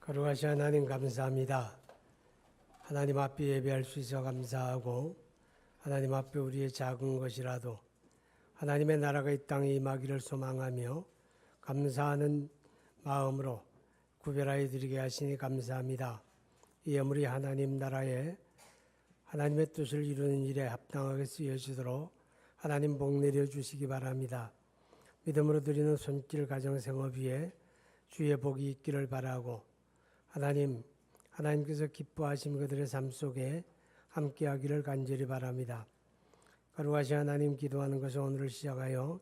거룩하신 하나님 감사합니다. 하나님 앞에 예배할 수 있어 감사하고 하나님 앞에 우리의 작은 것이라도 하나님의 나라가 이 땅에 임하기를 소망하며 감사하는 마음으로 구별하여 드리게 하시니 감사합니다. 이 예물이 하나님 나라에 하나님의 뜻을 이루는 일에 합당하게 쓰여지도록 하나님 복 내려 주시기 바랍니다. 믿음으로 드리는 손길 가정 생업 위에 주의 복이 있기를 바라고 하나님께서 기뻐하신 그들의 삶 속에 함께하기를 간절히 바랍니다. 거룩하신 하나님 기도하는 것을 오늘을 시작하여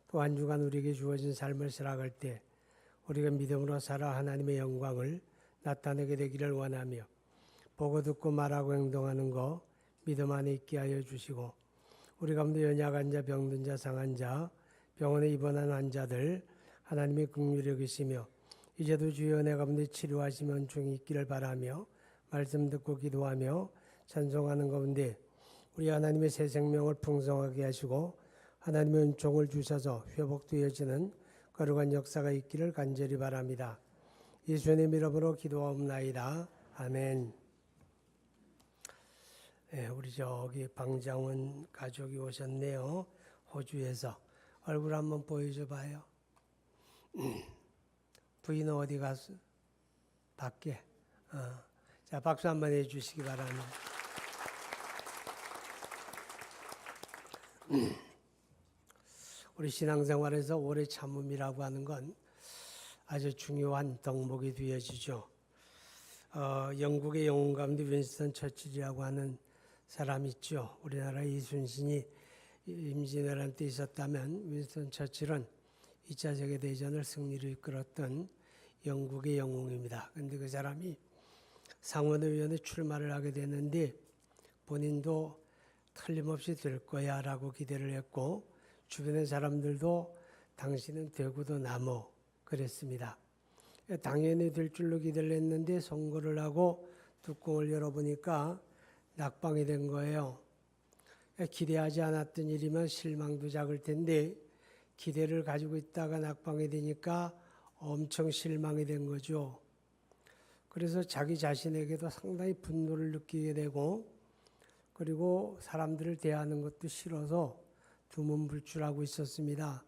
또 한 주간 우리에게 주어진 삶을 살아갈 때 우리가 믿음으로 살아 하나님의 영광을 나타내게 되기를 원하며 보고 듣고 말하고 행동하는 것 믿음 안에 있게 하여 주시고 우리 가운데 연약한 자, 병든 자, 상한 자, 병원에 입원한 환자들 하나님의 긍휼히 여기시며 이제도 주의 은혜 가운데 치료하시며 은총이 있기를 바라며 말씀 듣고 기도하며 찬송하는 가운데 우리 하나님의 새 생명을 풍성하게 하시고 하나님의 은총을 주셔서 회복되어지는 거룩한 역사가 있기를 간절히 바랍니다. 예수님 이름으로 기도하옵나이다. 아멘. 네, 우리 저기 방장훈 가족이 오셨네요. 호주에서. 얼굴 한번 보여줘 봐요. 부인은 어디 갔어? 밖에. 자, 박수 한번 해주시기 바랍니다. 우리 신앙생활에서 오래 참음이라고 하는 건 아주 중요한 덕목이 되어지죠. 영국의 영웅 가운데 윈스턴 처칠이라고 하는 사람이 있죠. 우리나라의 이순신이 임진왜란 때 있었다면 윈스턴 처칠은 2차 세계대전을 승리로 이끌었던 영국의 영웅입니다. 그런데 그 사람이 상원의원에 출마를 하게 됐는데 본인도 틀림없이 될 거야 라고 기대를 했고 주변의 사람들도 당신은 되고도 남어 그랬습니다. 당연히 될 줄로 기대를 했는데 선거를 하고 뚜껑을 열어보니까 낙방이 된 거예요. 기대하지 않았던 일이면 실망도 작을 텐데 기대를 가지고 있다가 낙방이 되니까 엄청 실망이 된 거죠. 그래서 자기 자신에게도 상당히 분노를 느끼게 되고 그리고 사람들을 대하는 것도 싫어서 두문불출하고 있었습니다.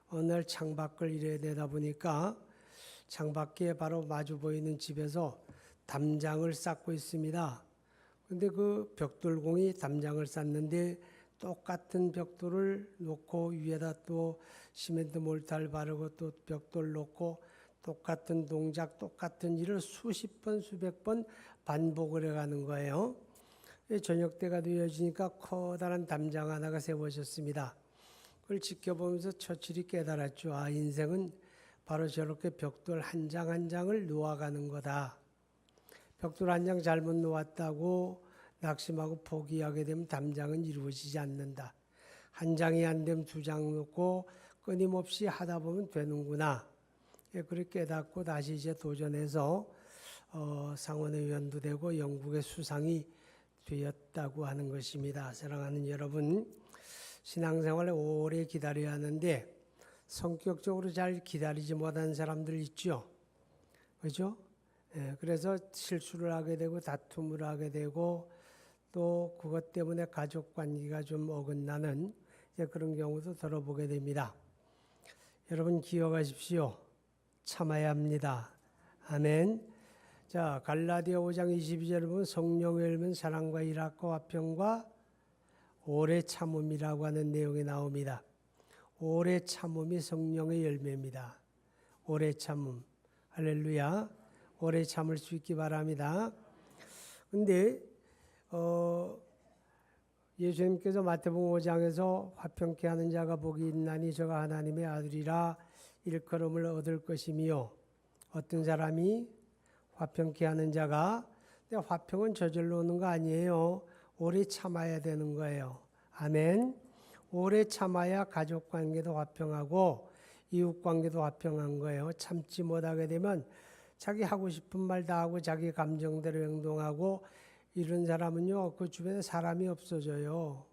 어느 날 창밖을 이래 내다보니까 창밖에 바로 마주 보이는 집에서 담장을 쌓고 있습니다. 그런데 그 벽돌공이 담장을 쌓는데 똑같은 벽돌을 놓고 위에다 또 시멘트 몰타를 바르고 또 벽돌 놓고 똑같은 동작, 똑같은 일을 수십 번, 수백 번 반복을 해가는 거예요. 저녁 때가 되어지니까 커다란 담장 하나가 세워졌습니다. 그걸 지켜보면서 처칠이 깨달았죠. 아, 인생은 바로 저렇게 벽돌 한 장 한 장을 놓아가는 거다. 벽돌 한 장 잘못 놓았다고 낙심하고 포기하게 되면 담장은 이루어지지 않는다. 한 장이 안 되면 두 장 놓고 끊임없이 하다 보면 되는구나. 그렇게 깨닫고 다시 이제 도전해서 상원의원도 되고 영국의 수상이 되었다고 하는 것입니다. 사랑하는 여러분, 신앙생활에 오래 기다려야 하는데 성격적으로 잘 기다리지 못한 사람들 있죠. 그렇죠? 그래서 실수를 하게 되고 다툼을 하게 되고 또 그것 때문에 가족 관계가 좀 어긋나는 그런 경우도 들어보게 됩니다. 여러분 기억하십시오. 참아야 합니다. 아멘. 자, 갈라디아 5장 22절을 보면 성령의 열매는 사랑과 일학과 화평과 오래 참음이라고 하는 내용이 나옵니다. 오래 참음이 성령의 열매입니다. 오래 참음. 할렐루야. 오래 참을 수 있기 바랍니다. 근데 예수님께서 마태복음 5장에서 화평케 하는 자가 복이 있나니 저가 하나님의 아들이라 일컬음을 얻을 것이며 어떤 사람이 화평케 하는 자가 근데 화평은 저절로 오는 거 아니에요. 오래 참아야 되는 거예요. 아멘. 오래 참아야 가족관계도 화평하고 이웃관계도 화평한 거예요. 참지 못하게 되면 자기 하고 싶은 말 다 하고 자기 감정대로 행동하고 이런 사람은요, 그 주변에 사람이 없어져요.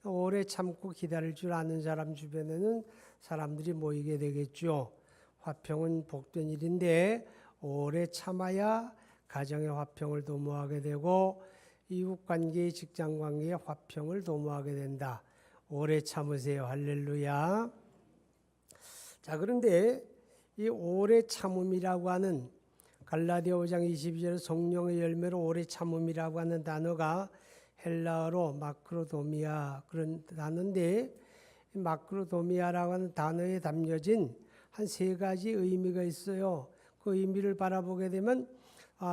오래 참고 기다릴 줄 아는 사람 주변에는 사람들이 모이게 되겠죠. 화평은 복된 일인데 오래 참아야 가정의 화평을 도모하게 되고 이웃관계의 직장관계의 화평을 도모하게 된다. 오래 참으세요. 할렐루야. 자, 그런데 이 오래 참음이라고 하는 갈라디아 5장 22절 성령의 열매로 오래 참음이라고 하는 단어가 헬라어로 마크로도미아 그런 단어인데, 마크로도미아라고 하는 단어에 담겨진 한 세 가지 의미가 있어요. 그 의미를 바라보게 되면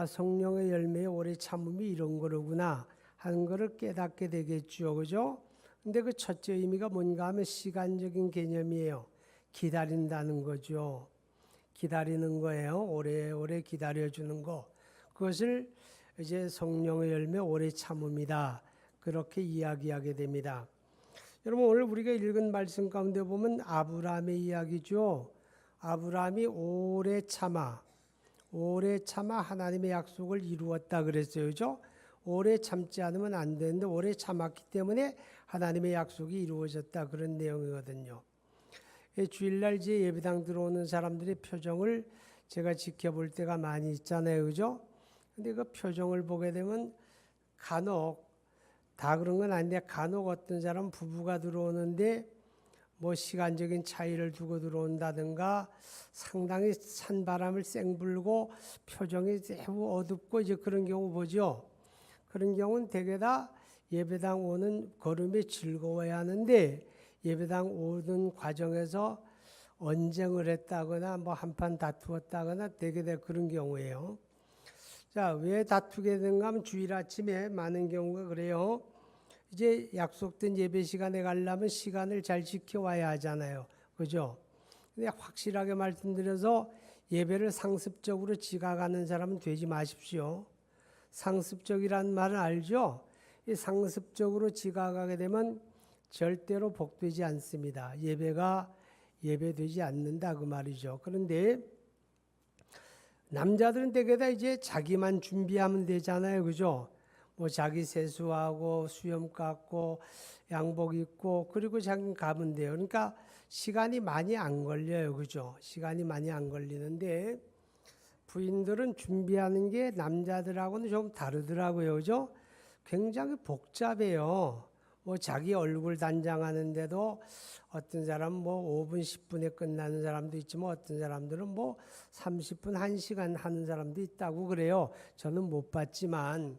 성령의 열매의 오래 참음이 이런 거로구나 하는 것을 깨닫게 되겠죠. 그죠? 근데 그 첫째 의미가 뭔가 하면 시간적인 개념이에요. 기다린다는 거죠. 기다리는 거예요. 오래오래 기다려주는 거. 그것을 이제 성령의 열매 오래 참음이다. 그렇게 이야기하게 됩니다. 여러분, 오늘 우리가 읽은 말씀 가운데 보면 아브라함의 이야기죠. 아브라함이 오래 참아 하나님의 약속을 이루었다 그랬어요. 그죠? 오래 참지 않으면 안 되는데 오래 참았기 때문에 하나님의 약속이 이루어졌다. 그런 내용이거든요. 주일날 제 예배당 들어오는 사람들의 표정을 제가 지켜볼 때가 많이 있잖아요. 그죠? 근데 그 표정을 보게 되면 간혹, 다 그런 건 아닌데 간혹 어떤 사람 부부가 들어오는데 뭐 시간적인 차이를 두고 들어온다든가 상당히 찬바람을 쌩 불고 표정이 매우 어둡고 이제 그런 경우 보죠. 그런 경우는 대개 다 예배당 오는 걸음이 즐거워야 하는데 예배당 오는 과정에서 언쟁을 했다거나 뭐 한판 다투었다거나 되게 그런 경우예요. 자, 왜 다투게 되는가 하면 주일 아침에 많은 경우가 그래요. 이제 약속된 예배 시간에 가려면 시간을 잘 지켜와야 하잖아요. 그죠? 근데 확실하게 말씀드려서 예배를 상습적으로 지각하는 사람은 되지 마십시오. 상습적이라는 말은 알죠? 이 상습적으로 지각하게 되면 절대로 복되지 않습니다. 예배가 예배되지 않는다 그 말이죠. 그런데 남자들은 대개 다 이제 자기만 준비하면 되잖아요. 그죠? 뭐 자기 세수하고 수염 깎고 양복 입고 그리고 자기 가면 돼요. 그러니까 시간이 많이 안 걸려요. 그죠? 시간이 많이 안 걸리는데 부인들은 준비하는 게 남자들하고는 좀 다르더라고요. 그죠? 굉장히 복잡해요. 뭐 자기 얼굴 단장하는데도 어떤 사람은 뭐 5분, 10분에 끝나는 사람도 있지만 어떤 사람들은 뭐 30분, 1시간 하는 사람도 있다고 그래요. 저는 못 봤지만.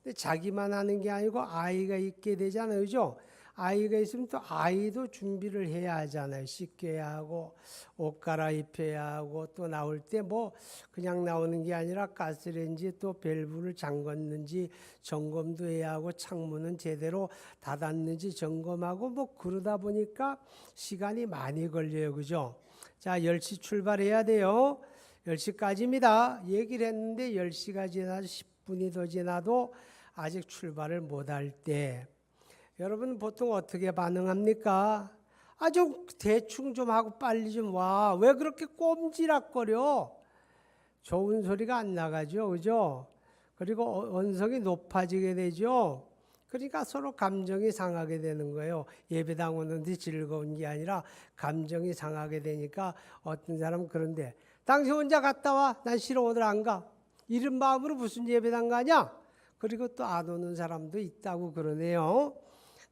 근데 자기만 하는 게 아니고 아이가 있게 되잖아요. 그죠? 아이가 있으면 또 아이도 준비를 해야 하잖아요. 씻겨야 하고 옷 갈아입혀야 하고 또 나올 때 뭐 그냥 나오는 게 아니라 가스레인지 또 밸브를 잠궜는지 점검도 해야 하고 창문은 제대로 닫았는지 점검하고 뭐 그러다 보니까 시간이 많이 걸려요. 그죠? 자, 10시 출발해야 돼요. 10시까지입니다. 얘기를 했는데 10시가 지나서 10분이 더 지나도 아직 출발을 못할 때 여러분 보통 어떻게 반응합니까? 좀 대충 좀 하고 빨리 좀 와. 왜 그렇게 꼼지락거려? 좋은 소리가 안 나가죠. 그죠? 그리고 언성이 높아지게 되죠. 그러니까 서로 감정이 상하게 되는 거예요. 예배당 오는데 즐거운 게 아니라 감정이 상하게 되니까 어떤 사람은 그런데 당신 혼자 갔다 와. 난 싫어 오늘 안 가. 이런 마음으로 무슨 예배당 가냐? 그리고 또 안 오는 사람도 있다고 그러네요.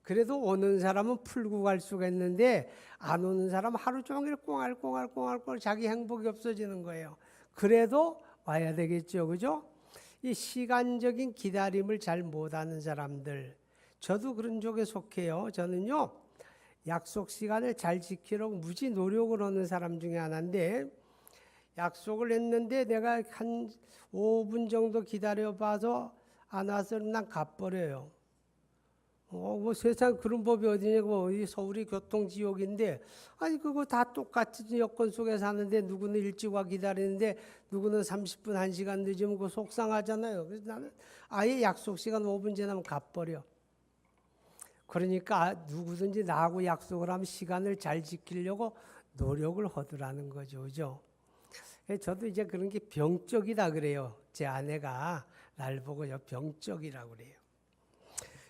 그래도 오는 사람은 풀고 갈 수가 있는데 안 오는 사람은 하루 종일 꽁알꽁알 자기 행복이 없어지는 거예요. 그래도 와야 되겠죠. 그죠? 이 시간적인 기다림을 잘 못하는 사람들, 저도 그런 쪽에 속해요. 저는요 약속 시간을 잘 지키려고 무지 노력을 하는 사람 중에 하나인데 약속을 했는데 내가 한 5분 정도 기다려봐서 안 와서 난 가버려요. 뭐 세상 그런 법이 어디냐고. 이 서울이 교통지옥인데 아니 그거 다 똑같은 여건 속에 사는데 누구는 일찍 와 기다리는데 누구는 30분 1시간 늦으면 그거 속상하잖아요. 그래서 나는 아예 약속 시간 5분 지나면 가버려. 그러니까 누구든지 나하고 약속을 하면 시간을 잘 지키려고 노력을 하더라는 거죠. 그죠? 저도 이제 그런 게 병적이다 그래요. 제 아내가 날 보고요 병적이라고 그래요.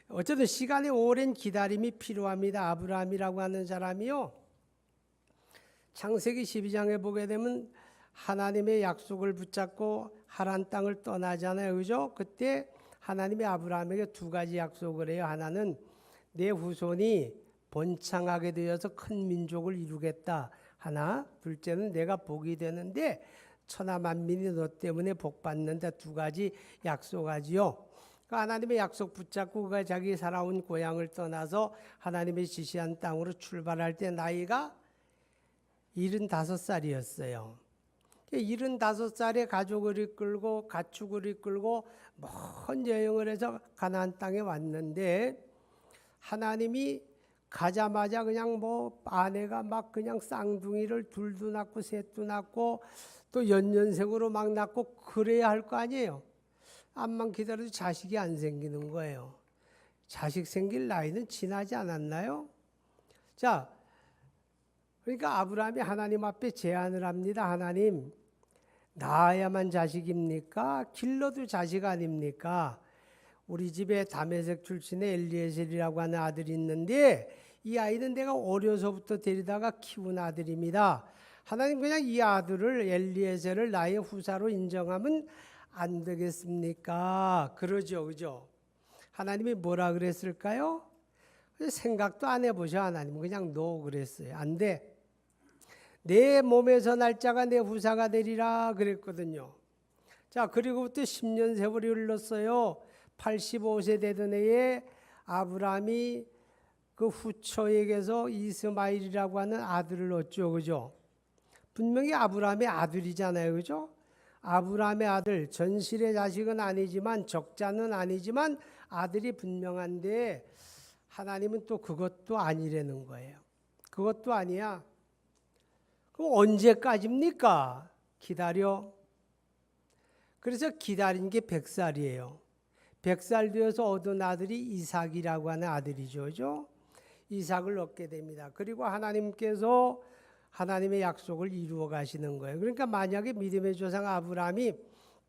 어쨌든 시간의 오랜 기다림이 필요합니다. 아브라함이라고 하는 사람이요. 창세기 12장에 보게 되면 하나님의 약속을 붙잡고 하란 땅을 떠나잖아요. 그죠? 그때 하나님이 아브라함에게 두 가지 약속을 해요. 하나는 내 후손이 번창하게 되어서 큰 민족을 이루겠다. 하나, 둘째는 내가 복이 되는데 천하 만민이 너 때문에 복 받는다. 두 가지 약속하지요. 그러니까 하나님의 약속 붙잡고 그가 자기 살아온 고향을 떠나서 하나님의 지시한 땅으로 출발할 때 나이가 75살이었어요. 75살에 가족을 이끌고 가축을 이끌고 먼 여행을 해서 가나안 땅에 왔는데 하나님이 가자마자 그냥 뭐 아내가 막 그냥 쌍둥이를 둘도 낳고 셋도 낳고 또 연년생으로 막 낳고 그래야 할 거 아니에요. 암만 기다려도 자식이 안 생기는 거예요. 자식 생길 나이는 지나지 않았나요? 자, 그러니까 아브라함이 하나님 앞에 제안을 합니다. 하나님, 낳아야만 자식입니까? 길러도 자식 아닙니까? 우리 집에 다메섹 출신의 엘리에셀이라고 하는 아들이 있는데 이 아이는 내가 어려서부터 데리다가 키운 아들입니다. 하나님 그냥 이 아들을 엘리에셀을 나의 후사로 인정하면 안 되겠습니까? 그러죠, 그죠? 하나님이 뭐라 그랬을까요? 생각도 안 해보셔. 하나님 그냥 노 그랬어요. 안 돼. 내 몸에서 날 자가 내 후사가 되리라 그랬거든요. 자, 그리고부터 10년 세월이 흘렀어요. 85세 되던 해에 아브라함이 그 후처에게서 이스마일이라고 하는 아들을 얻죠. 그죠? 분명히 아브라함의 아들이잖아요. 그죠? 아브라함의 아들, 전실의 자식은 아니지만 적자는 아니지만 아들이 분명한데 하나님은 또 그것도 아니라는 거예요. 그것도 아니야. 그럼 언제까지입니까? 기다려. 그래서 기다린 게 100살이에요. 100살 되어서 얻은 아들이 이삭이라고 하는 아들이죠. 그죠? 이삭을 얻게 됩니다. 그리고 하나님께서 하나님의 약속을 이루어 가시는 거예요. 그러니까 만약에 믿음의 조상 아브라함이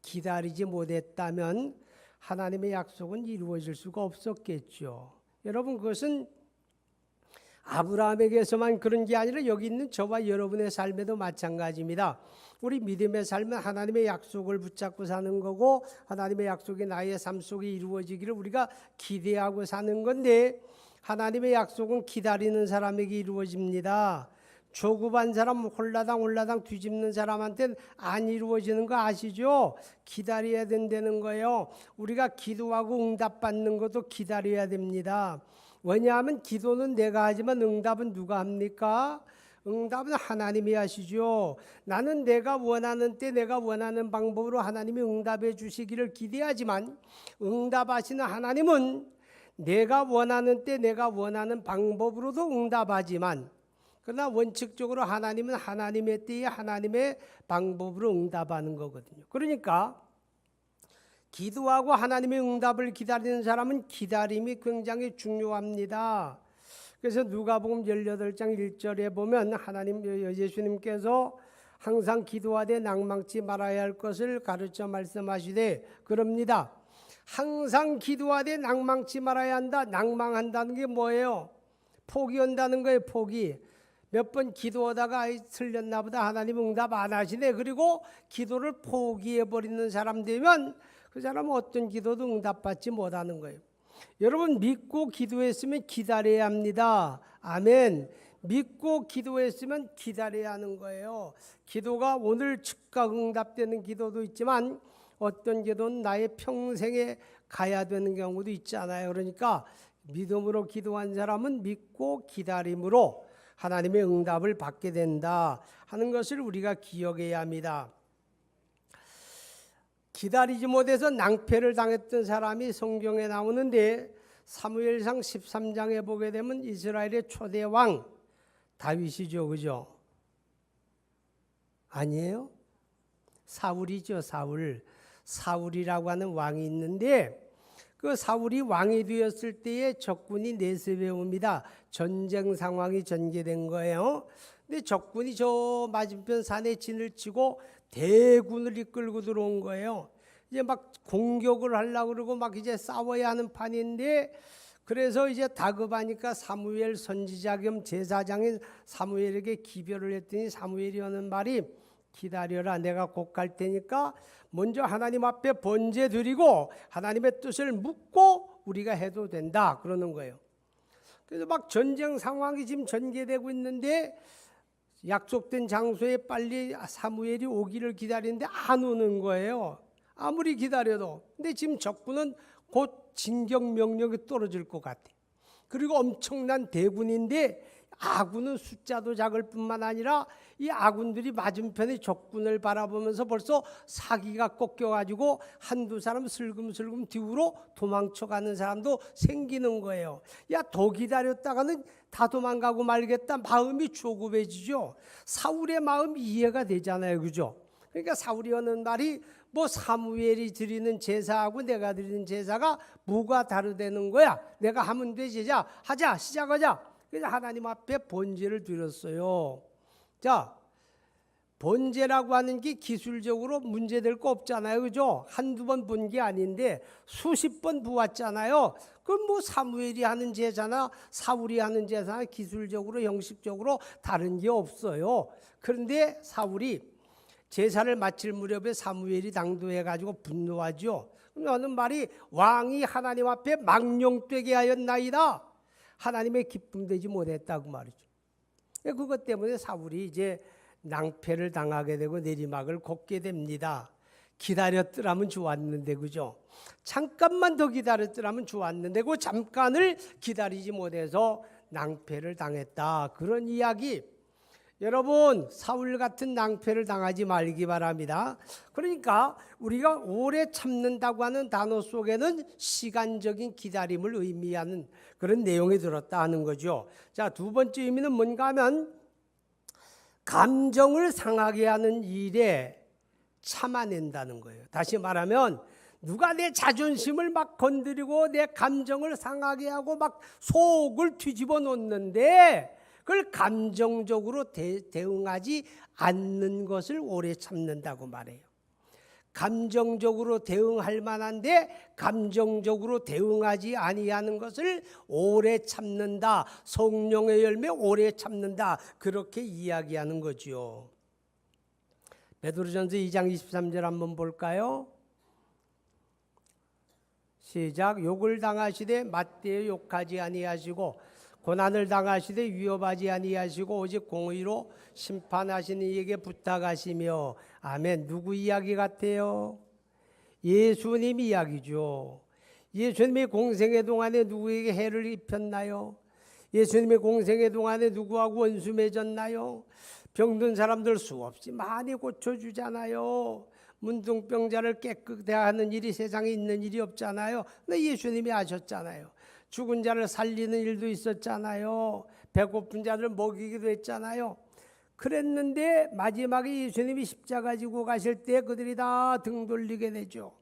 기다리지 못했다면 하나님의 약속은 이루어질 수가 없었겠죠. 여러분 그것은 아브라함에게서만 그런 게 아니라 여기 있는 저와 여러분의 삶에도 마찬가지입니다. 우리 믿음의 삶은 하나님의 약속을 붙잡고 사는 거고 하나님의 약속이 나의 삶 속에 이루어지기를 우리가 기대하고 사는 건데 하나님의 약속은 기다리는 사람에게 이루어집니다. 조급한 사람 홀라당 뒤집는 사람한테는 안 이루어지는 거 아시죠? 기다려야 된다는 거예요. 우리가 기도하고 응답받는 것도 기다려야 됩니다. 왜냐하면 기도는 내가 하지만 응답은 누가 합니까? 응답은 하나님이 하시죠. 나는 내가 원하는 때 내가 원하는 방법으로 하나님이 응답해 주시기를 기대하지만 응답하시는 하나님은 내가 원하는 때 내가 원하는 방법으로도 응답하지만 그러나 원칙적으로 하나님은 하나님의 때에 하나님의 방법으로 응답하는 거거든요. 그러니까 기도하고 하나님의 응답을 기다리는 사람은 기다림이 굉장히 중요합니다. 그래서 누가복음 18장 1절에 보면 하나님 예수님께서 항상 기도하되 낭망치 말아야 할 것을 가르쳐 말씀하시되 그럽니다. 항상 기도하되 낭망치 말아야 한다. 낭망한다는 게 뭐예요? 포기한다는 거예요. 포기. 몇 번 기도하다가 틀렸나 보다 하나님 응답 안 하시네. 그리고 기도를 포기해버리는 사람 되면 그 사람은 어떤 기도도 응답받지 못하는 거예요. 여러분 믿고 기도했으면 기다려야 합니다. 아멘. 믿고 기도했으면 기다려야 하는 거예요. 기도가 오늘 즉각 응답되는 기도도 있지만 어떤 기도는 나의 평생에 가야 되는 경우도 있잖아요. 그러니까 믿음으로 기도한 사람은 믿고 기다림으로 하나님의 응답을 받게 된다 하는 것을 우리가 기억해야 합니다. 기다리지 못해서 낭패를 당했던 사람이 성경에 나오는데 사무엘상 13장에 보게 되면 이스라엘의 초대 왕 다윗이죠. 그죠? 아니에요? 사울이죠. 사울이라고 하는 왕이 있는데 그 사울이 왕이 되었을 때에 적군이 내습해 옵니다. 전쟁 상황이 전개된 거예요. 근데 적군이 저 맞은편 산에 진을 치고 대군을 이끌고 들어온 거예요. 이제 막 공격을 하려고 그러고 막 이제 싸워야 하는 판인데 그래서 이제 다급하니까 사무엘 선지자 겸 제사장인 사무엘에게 기별을 했더니 사무엘이 하는 말이 기다려라. 내가 곧 갈 테니까 먼저 하나님 앞에 번제 드리고 하나님의 뜻을 묻고 우리가 해도 된다 그러는 거예요. 그래서 막 전쟁 상황이 지금 전개되고 있는데 약속된 장소에 빨리 사무엘이 오기를 기다리는데 안 오는 거예요. 아무리 기다려도. 근데 지금 적군은 곧 진격 명령이 떨어질 것 같아. 그리고 엄청난 대군인데 아군은 숫자도 작을 뿐만 아니라 이 아군들이 맞은편의 적군을 바라보면서 벌써 사기가 꺾여가지고 한두 사람 슬금슬금 뒤로 도망쳐가는 사람도 생기는 거예요. 야, 더 기다렸다가는 다 도망가고 말겠다. 마음이 조급해지죠. 사울의 마음이 이해가 되잖아요. 그죠? 그러니까 사울이 하는 말이 뭐 사무엘이 드리는 제사하고 내가 드리는 제사가 뭐가 다르다는 거야. 내가 하면 되지. 자, 하자. 시작하자. 그래서 하나님 앞에 번제를 드렸어요. 자, 번제라고 하는 게 기술적으로 문제될 거 없잖아요. 그죠? 한두 번 본 게 아닌데 수십 번 보았잖아요. 그럼 뭐 사무엘이 하는 제사나 사울이 하는 제사나 기술적으로 형식적으로 다른 게 없어요. 그런데 사울이 제사를 마칠 무렵에 사무엘이 당도해가지고 분노하죠. 그럼 하는 말이 왕이 하나님 앞에 망령되게 하였나이다. 하나님의 기쁨 되지 못했다고 말이죠. 그것 때문에 사울이 이제 낭패를 당하게 되고 내리막을 걷게 됩니다. 기다렸더라면 좋았는데 그죠? 잠깐만 더 기다렸더라면 좋았는데 그 잠깐을 기다리지 못해서 낭패를 당했다. 그런 이야기. 여러분, 사울 같은 낭패를 당하지 말기 바랍니다. 그러니까 우리가 오래 참는다고 하는 단어 속에는 시간적인 기다림을 의미하는 그런 내용이 들었다 하는 거죠. 자, 두 번째 의미는 뭔가 하면 감정을 상하게 하는 일에 참아낸다는 거예요. 다시 말하면 누가 내 자존심을 막 건드리고 내 감정을 상하게 하고 막 속을 뒤집어 놓는데 그걸 감정적으로 대응하지 않는 것을 오래 참는다고 말해요. 감정적으로 대응할 만한데 감정적으로 대응하지 아니하는 것을 오래 참는다. 성령의 열매 오래 참는다. 그렇게 이야기하는 거지요. 베드로전서 2장 23절 한번 볼까요? 시작. 욕을 당하시되 맞대어 욕하지 아니하시고 고난을 당하시되 위협하지 아니하시고 오직 공의로 심판하시는 이에게 부탁하시며. 아멘. 누구 이야기 같아요? 예수님 이야기죠. 예수님의 공생의 동안에 누구에게 해를 입혔나요? 예수님의 공생의 동안에 누구하고 원수 맺었나요? 병든 사람들 수없이 많이 고쳐주잖아요. 문둥병자를 깨끗하게 하는 일이 세상에 있는 일이 없잖아요. 근데 예수님이 하셨잖아요. 죽은 자를 살리는 일도 있었잖아요. 배고픈 자를 먹이기도 했잖아요. 그랬는데 마지막에 예수님이 십자가 지고 가실 때 그들이 다 등 돌리게 되죠.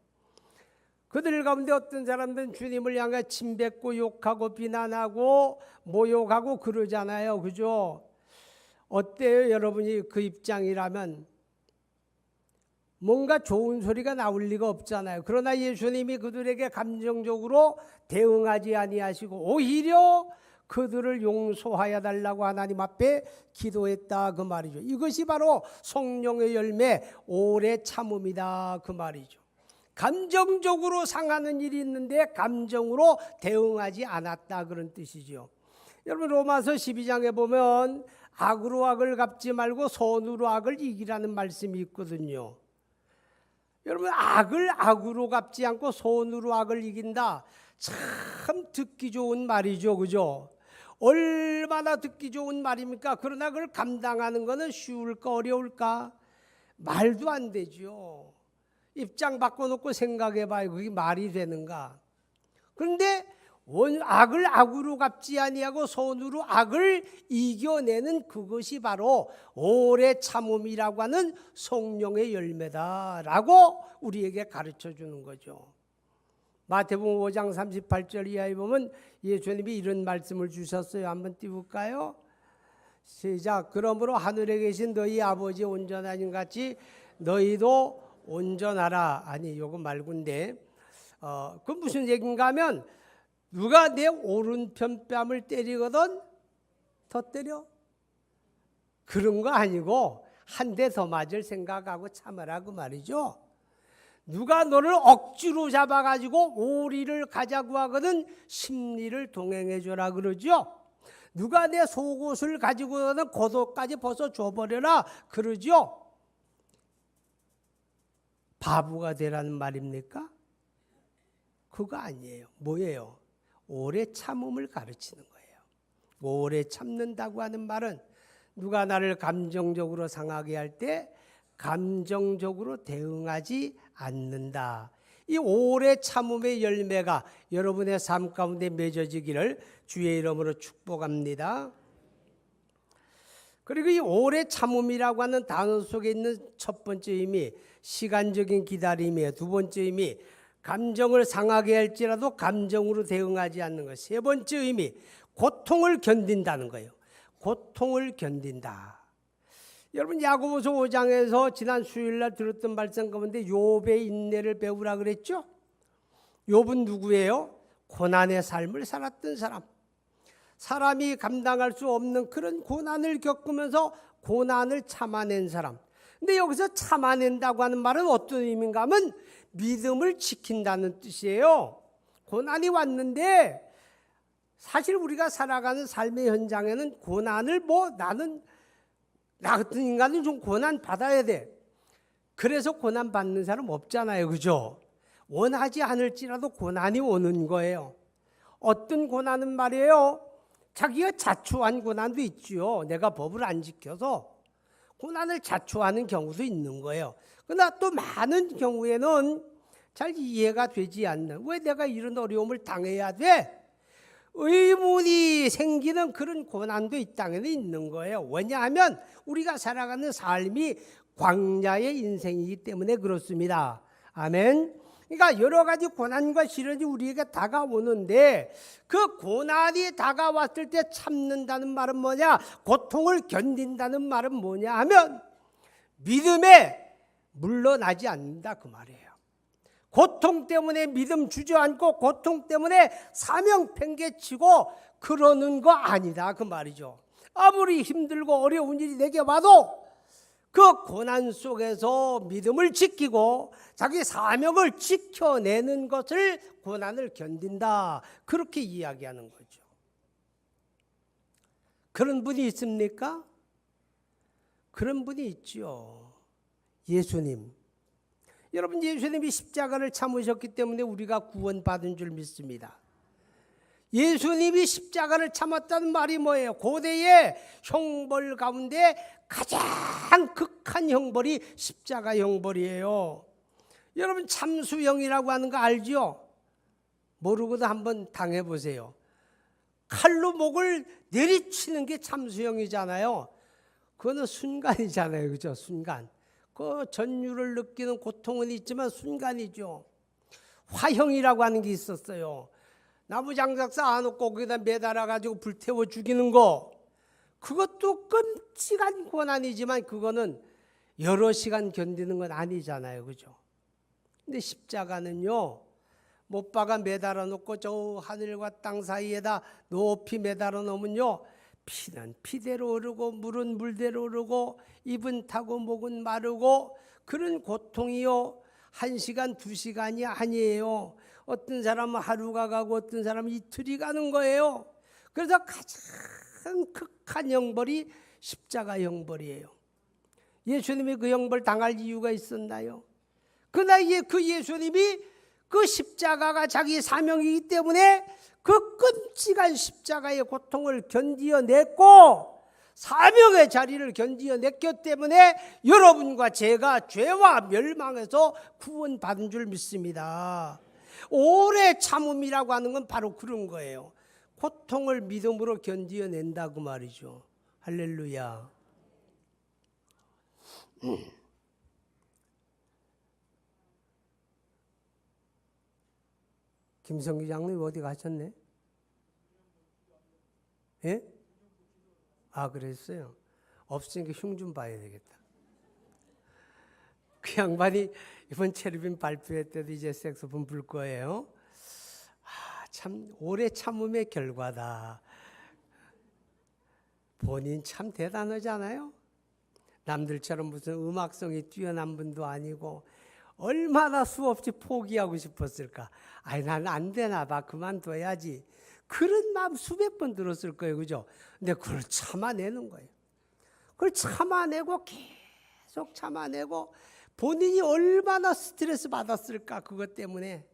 그들 가운데 어떤 사람들은 주님을 향해 침뱉고 욕하고 비난하고 모욕하고 그러잖아요. 그죠? 어때요? 여러분이 그 입장이라면 뭔가 좋은 소리가 나올 리가 없잖아요. 그러나 예수님이 그들에게 감정적으로 대응하지 아니하시고 오히려 그들을 용서하여 달라고 하나님 앞에 기도했다 그 말이죠. 이것이 바로 성령의 열매 오래 참음이다 그 말이죠. 감정적으로 상하는 일이 있는데 감정으로 대응하지 않았다 그런 뜻이죠. 여러분 로마서 12장에 보면 악으로 악을 갚지 말고 선으로 악을 이기라는 말씀이 있거든요. 여러분 악을 악으로 갚지 않고 손으로 악을 이긴다. 참 듣기 좋은 말이죠. 그죠? 얼마나 듣기 좋은 말입니까? 그러나 그걸 감당하는 것은 쉬울까 어려울까? 말도 안 되죠. 입장 바꿔놓고 생각해봐요. 그게 말이 되는가? 그런데 악을 악으로 갚지 아니하고 손으로 악을 이겨내는 그것이 바로 오래 참음이라고 하는 성령의 열매다라고 우리에게 가르쳐주는 거죠. 마태복음 5장 38절 이하에 보면 예수님이 이런 말씀을 주셨어요. 한번 띄울까요? 시작. 그러므로 하늘에 계신 너희 아버지 온전하신 같이 너희도 온전하라. 아니 요거 말고인데 그 무슨 얘기인가 하면 누가 내 오른편 뺨을 때리거든 더 때려? 그런 거 아니고 한 대 더 맞을 생각하고 참으라 그 말이죠. 누가 너를 억지로 잡아가지고 오리를 가자고 하거든 십리를 동행해 줘라 그러죠. 누가 내 속옷을 가지고는 겉옷까지 벗어 줘버려라 그러죠. 바보가 되라는 말입니까? 그거 아니에요. 뭐예요? 오래 참음을 가르치는 거예요. 오래 참는다고 하는 말은 누가 나를 감정적으로 상하게 할 때 감정적으로 대응하지 않는다. 이 오래 참음의 열매가 여러분의 삶 가운데 맺어지기를 주의 이름으로 축복합니다. 그리고 이 오래 참음이라고 하는 단어 속에 있는 첫 번째 의미, 시간적인 기다림이에요. 두 번째 의미, 감정을 상하게 할지라도 감정으로 대응하지 않는 것. 세 번째 의미, 고통을 견딘다는 거예요. 고통을 견딘다. 여러분 야고보서 5장에서 지난 수요일날 들었던 말씀 가운데 욥의 인내를 배우라 그랬죠. 욥은 누구예요? 고난의 삶을 살았던 사람. 사람이 감당할 수 없는 그런 고난을 겪으면서 고난을 참아낸 사람. 근데 여기서 참아낸다고 하는 말은 어떤 의미인가 하면 믿음을 지킨다는 뜻이에요. 고난이 왔는데 사실 우리가 살아가는 삶의 현장에는 고난을 나 같은 인간은 좀 고난 받아야 돼. 그래서 고난 받는 사람 없잖아요. 그죠? 원하지 않을지라도 고난이 오는 거예요. 어떤 고난은 말이에요. 자기가 자초한 고난도 있지요. 내가 법을 안 지켜서 고난을 자초하는 경우도 있는 거예요. 그러나 또 많은 경우에는 잘 이해가 되지 않는, 왜 내가 이런 어려움을 당해야 돼? 의문이 생기는 그런 고난도 이 땅에는 있는 거예요. 왜냐하면 우리가 살아가는 삶이 광야의 인생이기 때문에 그렇습니다. 아멘. 그러니까 여러 가지 고난과 시련이 우리에게 다가오는데 그 고난이 다가왔을 때 참는다는 말은 뭐냐? 고통을 견딘다는 말은 뭐냐 하면 믿음에 물러나지 않는다 그 말이에요. 고통 때문에 믿음 주저앉고 고통 때문에 사명 팽개치고 그러는 거 아니다 그 말이죠. 아무리 힘들고 어려운 일이 내게 와도 그 고난 속에서 믿음을 지키고 자기 사명을 지켜내는 것을 고난을 견딘다 그렇게 이야기하는 거죠. 그런 분이 있습니까? 그런 분이 있죠. 예수님. 여러분 예수님이 십자가를 참으셨기 때문에 우리가 구원받은 줄 믿습니다. 예수님이 십자가를 참았다는 말이 뭐예요? 고대의 형벌 가운데 가장 극한 형벌이 십자가 형벌이에요. 여러분 참수형이라고 하는 거 알죠? 모르고도 한번 당해보세요. 칼로 목을 내리치는 게 참수형이잖아요. 그거는 순간이잖아요. 그죠? 순간. 그 전율을 느끼는 고통은 있지만 순간이죠. 화형이라고 하는 게 있었어요. 나무 장작 쌓아놓고 거기다 매달아가지고 불태워 죽이는 거. 그것도 끔찍한 고난이지만 그거는 여러 시간 견디는 건 아니잖아요. 그죠? 근데 십자가는요. 못 박아 매달아 놓고 저 하늘과 땅 사이에다 높이 매달아 놓으면요. 피는 피대로 흐르고 물은 물대로 흐르고 입은 타고 목은 마르고 그런 고통이요. 1시간 2시간이 아니에요. 어떤 사람은 하루가 가고 어떤 사람은 이틀이 가는 거예요. 그래서 가장 극한 형벌이 십자가 형벌이에요. 예수님이 그 형벌 당할 이유가 있었나요? 그 나이에 그 예수님이 그 십자가가 자기 사명이기 때문에 그 끔찍한 십자가의 고통을 견디어냈고 사명의 자리를 견디어냈기 때문에 여러분과 제가 죄와 멸망에서 구원받은 줄 믿습니다. 오래 참음이라고 하는 건 바로 그런 거예요. 고통을 믿음으로 견디어낸다고 말이죠. 할렐루야. 김성기 장로님 어디 가셨네? 예? 아 그랬어요? 없으니까 흉 좀 봐야 되겠다. 그 양반이 이번 체르빈 발표회 때도 이제 색소폰 불 거예요. 참 오래 참음의 결과다. 본인 참 대단하잖아요. 남들처럼 무슨 음악성이 뛰어난 분도 아니고 얼마나 수없이 포기하고 싶었을까. 아이, 난 안 되나 봐, 그만둬야지. 그런 마음 수백 번 들었을 거예요, 그죠? 근데 그걸 참아내는 거예요. 그걸 참아내고 계속 참아내고 본인이 얼마나 스트레스 받았을까. 그것 때문에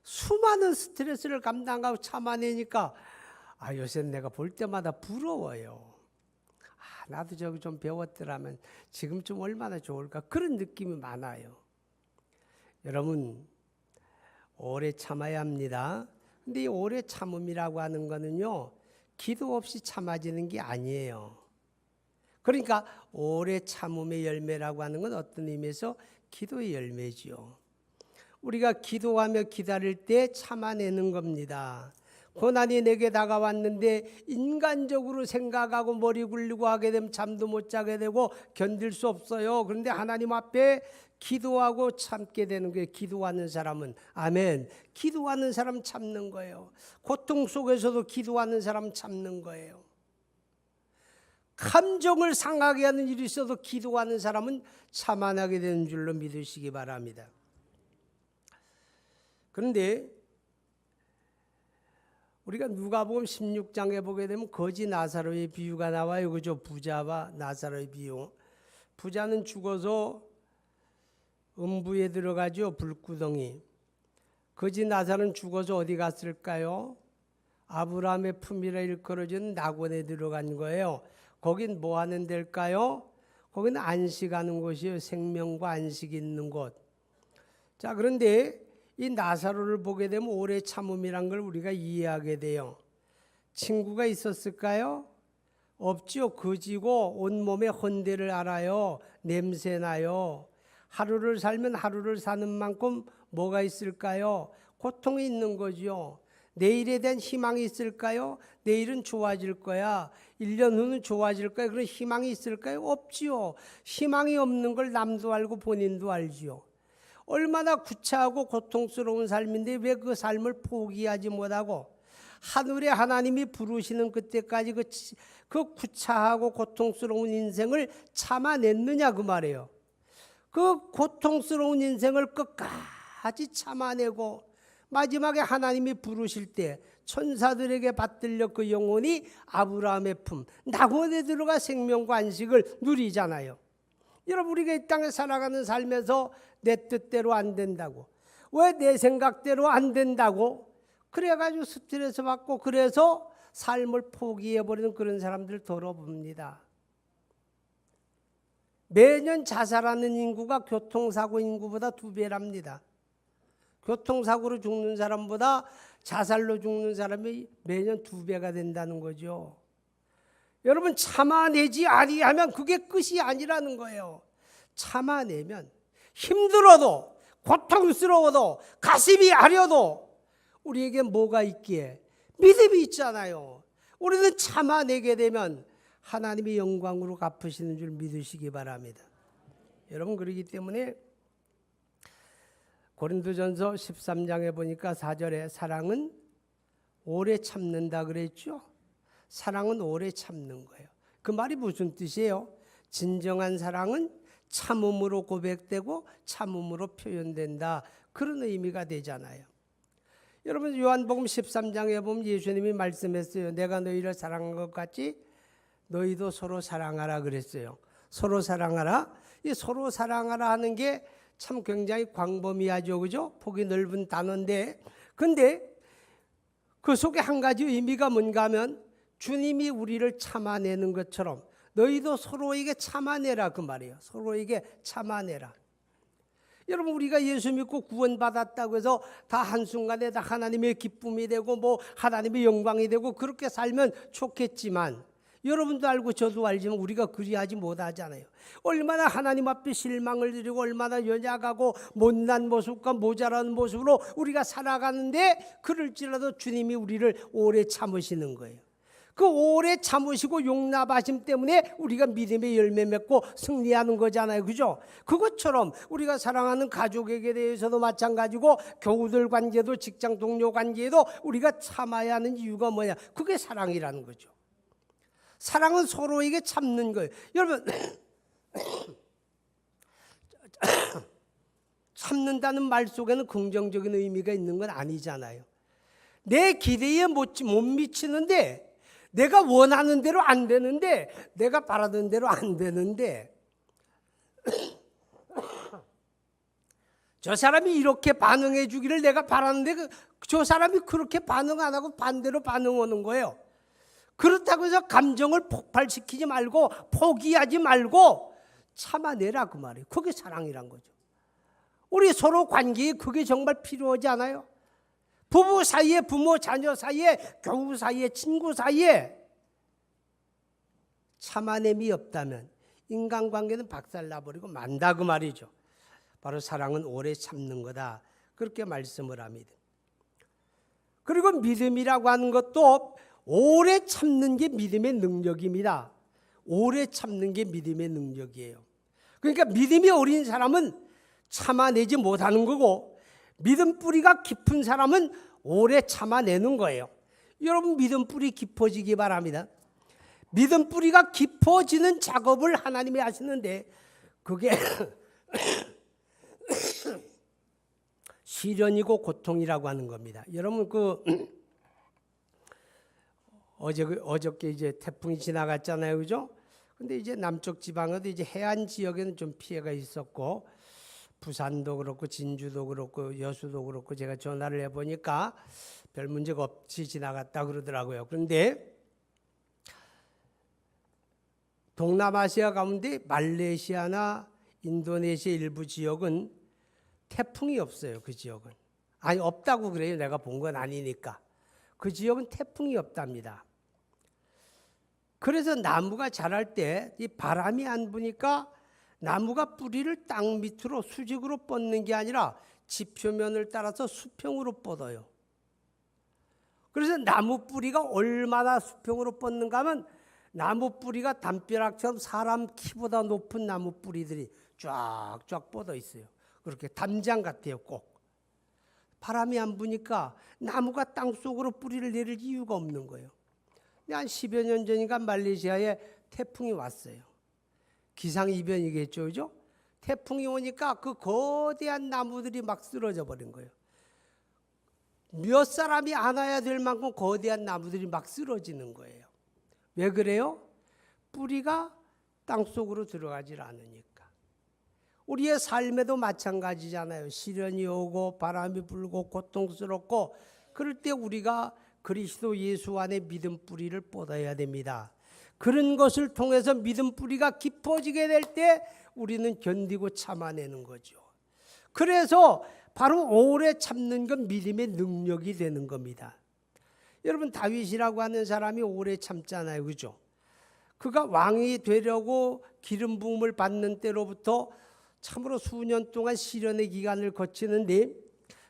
수많은 스트레스를 감당하고 참아내니까 요새 내가 볼 때마다 부러워요. 나도 저기 좀 배웠더라면 지금쯤 얼마나 좋을까. 그런 느낌이 많아요. 여러분, 오래 참아야 합니다. 근데 이 오래 참음이라고 하는 거는요, 기도 없이 참아지는 게 아니에요. 그러니까 오래 참음의 열매라고 하는 건 어떤 의미에서 기도의 열매지요. 우리가 기도하며 기다릴 때 참아내는 겁니다. 고난이 내게 다가왔는데 인간적으로 생각하고 머리 굴리고 하게 되면 잠도 못 자게 되고 견딜 수 없어요. 그런데 하나님 앞에 기도하고 참게 되는 거예요. 기도하는 사람은. 아멘. 기도하는 사람 참는 거예요. 고통 속에서도 기도하는 사람 참는 거예요. 감정을 상하게 하는 일이 있어도 기도하는 사람은 참아내게 되는 줄로 믿으시기 바랍니다. 그런데 우리가 누가복음 16장에 보게 되면 거지 나사로의 비유가 나와요. 그죠? 부자와 나사로의 비유. 부자는 죽어서 음부에 들어가죠. 불구덩이. 거지 나사로는 죽어서 어디 갔을까요? 아브라함의 품이라 일컬어진 낙원에 들어간 거예요. 거긴 뭐 하는 데일까요? 거기는 안식하는 곳이에요. 생명과 안식이 있는 곳. 자, 그런데 이 나사로를 보게 되면 오래 참음이란 걸 우리가 이해하게 돼요. 친구가 있었을까요? 없죠. 거지고 온몸에 헌데를 알아요. 냄새나요. 하루를 살면 하루를 사는 만큼 뭐가 있을까요? 고통이 있는 거죠. 내일에 대한 희망이 있을까요? 내일은 좋아질 거야. 1년 후는 좋아질 거야. 그런 희망이 있을까요? 없지요. 희망이 없는 걸 남도 알고 본인도 알지요. 얼마나 구차하고 고통스러운 삶인데 왜 그 삶을 포기하지 못하고 하늘에 하나님이 부르시는 그때까지 그 구차하고 고통스러운 인생을 참아냈느냐 그 말이에요. 그 고통스러운 인생을 끝까지 참아내고 마지막에 하나님이 부르실 때 천사들에게 받들려 그 영혼이 아브라함의 품 낙원에 들어가 생명과 안식을 누리잖아요. 여러분, 우리가 이 땅에 살아가는 삶에서 내 뜻대로 안 된다고, 왜 내 생각대로 안 된다고 그래가지고 스트레스 받고 그래서 삶을 포기해버리는 그런 사람들 돌아봅니다. 매년 자살하는 인구가 교통사고 인구보다 2배랍니다. 교통사고로 죽는 사람보다 자살로 죽는 사람이 매년 2배가 된다는 거죠. 여러분, 참아내지 아니하면 그게 끝이 아니라는 거예요. 참아내면 힘들어도 고통스러워도 가슴이 아려도 우리에게 뭐가 있기에 믿음이 있잖아요. 우리는 참아내게 되면 하나님의 영광으로 갚으시는 줄 믿으시기 바랍니다. 여러분, 그렇기 때문에 고린도전서 13장에 보니까 4절에 사랑은 오래 참는다 그랬죠. 사랑은 오래 참는 거예요. 그 말이 무슨 뜻이에요? 진정한 사랑은 참음으로 고백되고 참음으로 표현된다. 그런 의미가 되잖아요. 여러분, 요한복음 13장에 보면 예수님이 말씀했어요. 내가 너희를 사랑한 것 같이 너희도 서로 사랑하라 그랬어요. 서로 사랑하라. 이 서로 사랑하라 하는 게 참 굉장히 광범위하죠. 그죠? 폭이 넓은 단어인데, 근데 그 속에 한 가지 의미가 뭔가 하면 주님이 우리를 참아내는 것처럼 너희도 서로에게 참아내라 그 말이에요. 서로에게 참아내라. 여러분, 우리가 예수 믿고 구원받았다고 해서 다 한순간에 다 하나님의 기쁨이 되고 뭐 하나님의 영광이 되고 그렇게 살면 좋겠지만, 여러분도 알고 저도 알지만 우리가 그리하지 못하잖아요. 얼마나 하나님 앞에 실망을 드리고 얼마나 연약하고 못난 모습과 모자란 모습으로 우리가 살아가는데, 그럴지라도 주님이 우리를 오래 참으시는 거예요. 그 오래 참으시고 용납하심 때문에 우리가 믿음의 열매 맺고 승리하는 거잖아요. 그죠? 그것처럼 우리가 사랑하는 가족에게 대해서도 마찬가지고 교우들 관계도 직장 동료 관계에도 우리가 참아야 하는 이유가 뭐냐? 그게 사랑이라는 거죠. 사랑은 서로에게 참는 거예요. 여러분, 참는다는 말 속에는 긍정적인 의미가 있는 건 아니잖아요. 내 기대에 못 미치는데, 내가 원하는 대로 안 되는데, 내가 바라던 대로 안 되는데, 저 사람이 이렇게 반응해 주기를 내가 바라는데 저 사람이 그렇게 반응 안 하고 반대로 반응하는 거예요. 그렇다고 해서 감정을 폭발시키지 말고 포기하지 말고 참아내라 그 말이에요. 그게 사랑이란 거죠. 우리 서로 관계에 그게 정말 필요하지 않아요? 부부 사이에, 부모 자녀 사이에, 교우 사이에, 친구 사이에 참아냄이 없다면 인간관계는 박살나버리고 만다 그 말이죠. 바로 사랑은 오래 참는 거다, 그렇게 말씀을 합니다. 그리고 믿음이라고 하는 것도 오래 참는 게 믿음의 능력입니다. 오래 참는 게 믿음의 능력이에요. 그러니까 믿음이 어린 사람은 참아내지 못하는 거고, 믿음 뿌리가 깊은 사람은 오래 참아내는 거예요. 여러분, 믿음 뿌리 깊어지기 바랍니다. 믿음 뿌리가 깊어지는 작업을 하나님이 하시는데 그게 시련이고 고통이라고 하는 겁니다. 여러분, 어저께 이제 태풍이 지나갔잖아요, 그죠? 근데 이제 남쪽 지방에도 이제 해안 지역에는 좀 피해가 있었고, 부산도 그렇고 진주도 그렇고 여수도 그렇고 제가 전화를 해보니까 별 문제가 없이 지나갔다 그러더라고요. 그런데 동남아시아 가운데 말레이시아나 인도네시아 일부 지역은 태풍이 없어요. 그 지역은. 아니, 없다고 그래요. 내가 본 건 아니니까. 그 지역은 태풍이 없답니다. 그래서 나무가 자랄 때 이 바람이 안 부니까 나무가 뿌리를 땅 밑으로 수직으로 뻗는 게 아니라 지표면을 따라서 수평으로 뻗어요. 그래서 나무 뿌리가 얼마나 수평으로 뻗는가 하면 나무 뿌리가 담벼락처럼 사람 키보다 높은 나무 뿌리들이 쫙쫙 뻗어 있어요. 그렇게 담장 같아요. 꼭. 바람이 안 부니까 나무가 땅속으로 뿌리를 내릴 이유가 없는 거예요. 한 10여 년 전인가 말레이시아에 태풍이 왔어요. 기상이변이겠죠, 그죠? 태풍이 오니까 그 거대한 나무들이 막 쓰러져 버린 거예요. 몇 사람이 안아야 될 만큼 거대한 나무들이 막 쓰러지는 거예요. 왜 그래요? 뿌리가 땅속으로 들어가질 않으니까. 우리의 삶에도 마찬가지잖아요. 시련이 오고 바람이 불고 고통스럽고, 그럴 때 우리가 그리스도 예수 안에 믿음 뿌리를 뻗어야 됩니다. 그런 것을 통해서 믿음 뿌리가 깊어지게 될 때 우리는 견디고 참아내는 거죠. 그래서 바로 오래 참는 건 믿음의 능력이 되는 겁니다. 여러분, 다윗이라고 하는 사람이 오래 참잖아요, 그죠? 그가 왕이 되려고 기름 부음을 받는 때로부터 참으로 수년 동안 시련의 기간을 거치는데,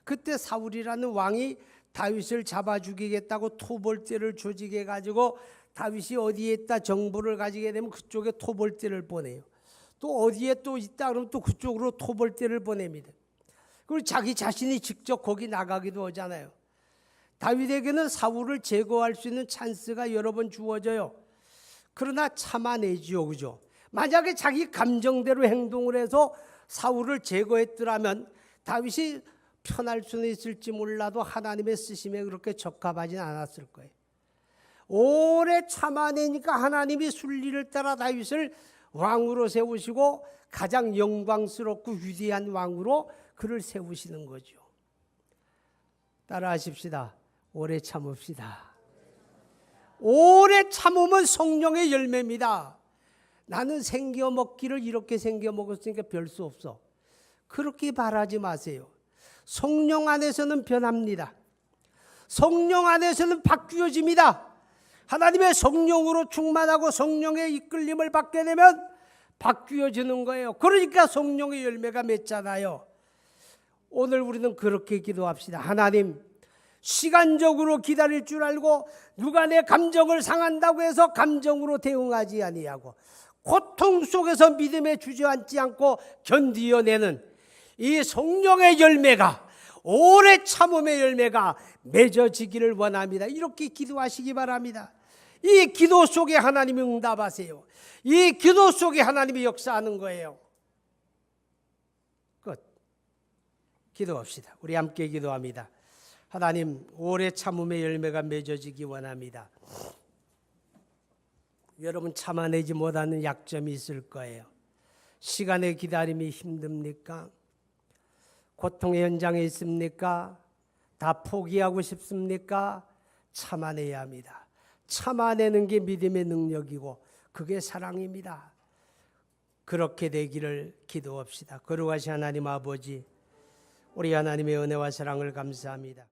그때 사울이라는 왕이 다윗을 잡아 죽이겠다고 토벌대를 조직해 가지고 다윗이 어디에 있다 정보를 가지게 되면 그쪽에 토벌대를 보내요. 또 어디에 또 있다 그러면 또 그쪽으로 토벌대를 보냅니다. 그리고 자기 자신이 직접 거기 나가기도 하잖아요. 다윗에게는 사울을 제거할 수 있는 찬스가 여러 번 주어져요. 그러나 참아내지요, 그죠? 만약에 자기 감정대로 행동을 해서 사울을 제거했더라면 다윗이 편할 수는 있을지 몰라도 하나님의 쓰심에 그렇게 적합하진 않았을 거예요. 오래 참아내니까 하나님이 순리를 따라 다윗을 왕으로 세우시고 가장 영광스럽고 위대한 왕으로 그를 세우시는 거죠. 따라하십시다. 오래 참읍시다. 오래 참으면 성령의 열매입니다. 나는 생겨 먹기를 이렇게 생겨 먹었으니까 별 수 없어. 그렇게 바라지 마세요. 성령 안에서는 변합니다. 성령 안에서는 바뀌어집니다. 하나님의 성령으로 충만하고 성령의 이끌림을 받게 되면 바뀌어지는 거예요. 그러니까 성령의 열매가 맺잖아요. 오늘 우리는 그렇게 기도합시다. 하나님, 시간적으로 기다릴 줄 알고 누가 내 감정을 상한다고 해서 감정으로 대응하지 아니하고 고통 속에서 믿음에 주저앉지 않고 견디어내는 이 성령의 열매가, 오래 참음의 열매가 맺어지기를 원합니다. 이렇게 기도하시기 바랍니다. 이 기도 속에 하나님이 응답하세요. 이 기도 속에 하나님이 역사하는 거예요. 끝. 기도합시다. 우리 함께 기도합니다. 하나님, 오래 참음의 열매가 맺어지기 원합니다. 여러분 참아내지 못하는 약점이 있을 거예요. 시간의 기다림이 힘듭니까? 고통의 현장에 있습니까? 다 포기하고 싶습니까? 참아내야 합니다. 참아내는 게 믿음의 능력이고 그게 사랑입니다. 그렇게 되기를 기도합시다. 거룩하신 하나님 아버지, 우리 하나님의 은혜와 사랑을 감사합니다.